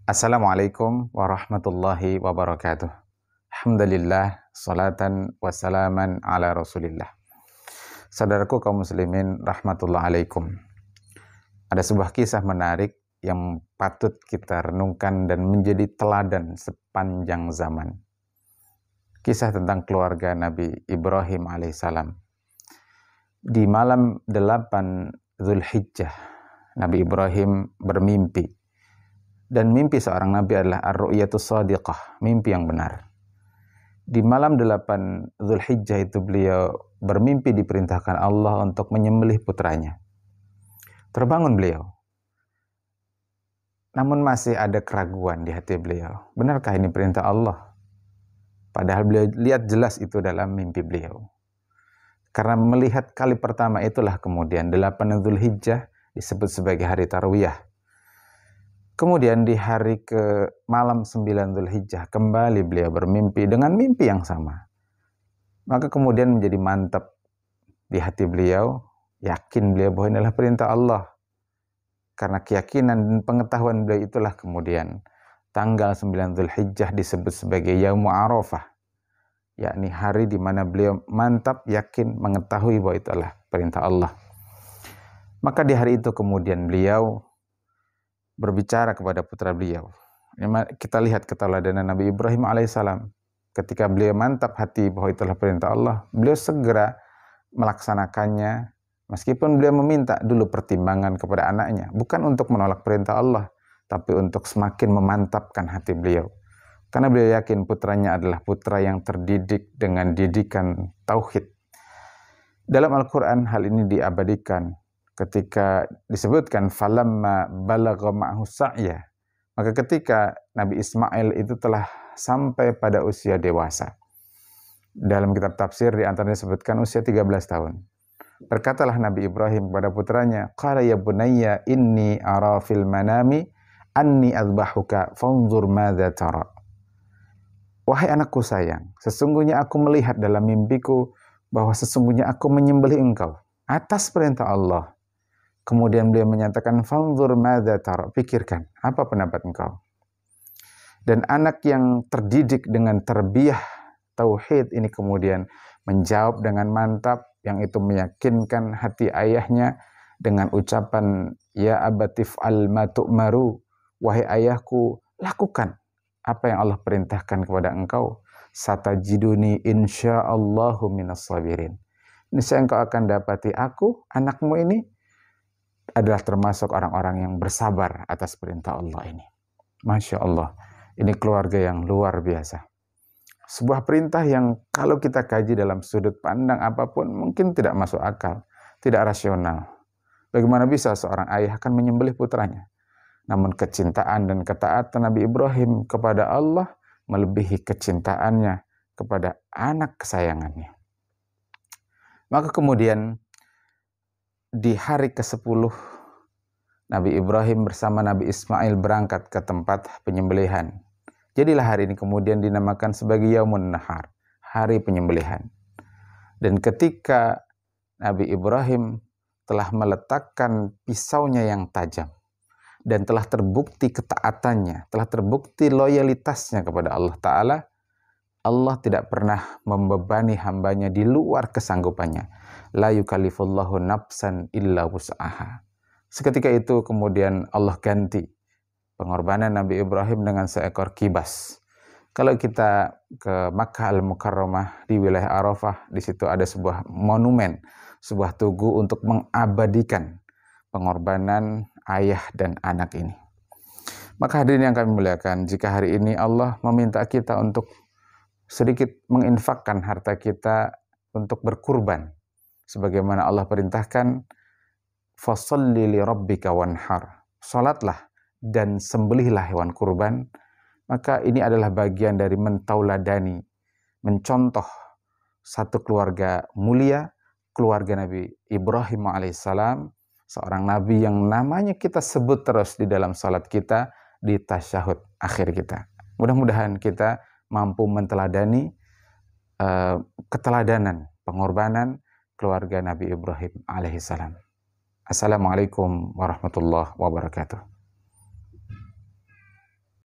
Assalamualaikum warahmatullahi wabarakatuh. Alhamdulillah, salatan wassalaman ala rasulillah. Saudaraku kaum muslimin, rahmatullah alaikum. Ada sebuah kisah menarik yang patut kita renungkan dan menjadi teladan sepanjang zaman. Kisah tentang keluarga Nabi Ibrahim alaihissalam. Di malam 8 Zulhijjah, Nabi Ibrahim bermimpi. Dan mimpi seorang nabi adalah ar-ru'yatus shadiqah, mimpi yang benar. Di malam 8 Zulhijjah itu beliau bermimpi diperintahkan Allah untuk menyembelih putranya. Terbangun beliau. Namun masih ada keraguan di hati beliau. Benarkah ini perintah Allah? Padahal beliau lihat jelas itu dalam mimpi beliau. Karena melihat kali pertama itulah kemudian 8 Zulhijjah disebut sebagai hari Tarwiyah. Kemudian di hari ke malam 9 Zulhijjah kembali beliau bermimpi dengan mimpi yang sama. Maka kemudian menjadi mantap di hati beliau, yakin beliau bahwa ini adalah perintah Allah. Karena keyakinan dan pengetahuan beliau itulah kemudian tanggal 9 Zulhijjah disebut sebagai Yaumul Arafah, yakni hari di mana beliau mantap yakin mengetahui bahwa itu adalah perintah Allah. Maka di hari itu kemudian beliau berbicara kepada putra beliau. Kita lihat keteladanan Nabi Ibrahim alaihissalam. Ketika beliau mantap hati bahwa itulah perintah Allah, beliau segera melaksanakannya, meskipun beliau meminta dulu pertimbangan kepada anaknya, bukan untuk menolak perintah Allah, tapi untuk semakin memantapkan hati beliau. Karena beliau yakin putranya adalah putra yang terdidik dengan didikan tauhid. Dalam Al-Quran hal ini diabadikan ketika disebutkan falamma balagha ma'hu sa'ya, maka ketika Nabi Ismail itu telah sampai pada usia dewasa. Dalam kitab tafsir di antaranya disebutkan usia 13 tahun. Berkatalah Nabi Ibrahim kepada putranya, qala ya bunayya inni ara fil manami anni adbahuka fanzur madza tara. Wahai anakku sayang, sesungguhnya aku melihat dalam mimpiku bahwa sesungguhnya aku menyembelih engkau atas perintah Allah. Kemudian beliau menyatakan, fanzur madza tara, pikirkan, apa pendapat engkau? Dan anak yang terdidik dengan tarbiyah tauhid ini kemudian menjawab dengan mantap, yang itu meyakinkan hati ayahnya dengan ucapan, ya abatif al ma tu'maru, wahai ayahku, lakukan apa yang Allah perintahkan kepada engkau. Satajiduni insyaallahu minas sabirin. Niscaya engkau akan dapati aku, anakmu ini, adalah termasuk orang-orang yang bersabar atas perintah Allah ini. Masya Allah, ini keluarga yang luar biasa. Sebuah perintah yang kalau kita kaji dalam sudut pandang apapun mungkin tidak masuk akal, tidak rasional. Bagaimana bisa seorang ayah akan menyembelih putranya? Namun kecintaan dan ketaatan Nabi Ibrahim kepada Allah melebihi kecintaannya kepada anak kesayangannya. Maka kemudian di hari ke-10, Nabi Ibrahim bersama Nabi Ismail berangkat ke tempat penyembelihan. Jadilah hari ini kemudian dinamakan sebagai Yaumun Nahar, hari penyembelihan. Dan ketika Nabi Ibrahim telah meletakkan pisaunya yang tajam, dan telah terbukti ketaatannya, telah terbukti loyalitasnya kepada Allah Ta'ala, Allah tidak pernah membebani hambanya di luar kesanggupannya. La yukallifullahu nafsan illa wus'aha. Seketika itu kemudian Allah ganti pengorbanan Nabi Ibrahim dengan seekor kibas. Kalau kita ke Makkah Al-Mukarramah di wilayah Arafah, di situ ada sebuah monumen, sebuah tugu untuk mengabadikan pengorbanan ayah dan anak ini. Maka hadirin yang kami muliakan, jika hari ini Allah meminta kita untuk sedikit menginfakkan harta kita untuk berkurban, sebagaimana Allah perintahkan, fasholli li rabbika wanhar, salatlah dan sembelihlah hewan kurban. Maka ini adalah bagian dari mentauladani, mencontoh satu keluarga mulia, keluarga Nabi Ibrahim alaihissalam, seorang nabi yang namanya kita sebut terus di dalam salat kita, di tasyahud akhir kita. Mudah-mudahan kita mampu menteladani keteladanan, pengorbanan keluarga Nabi Ibrahim alaihissalam. Assalamualaikum warahmatullahi wabarakatuh.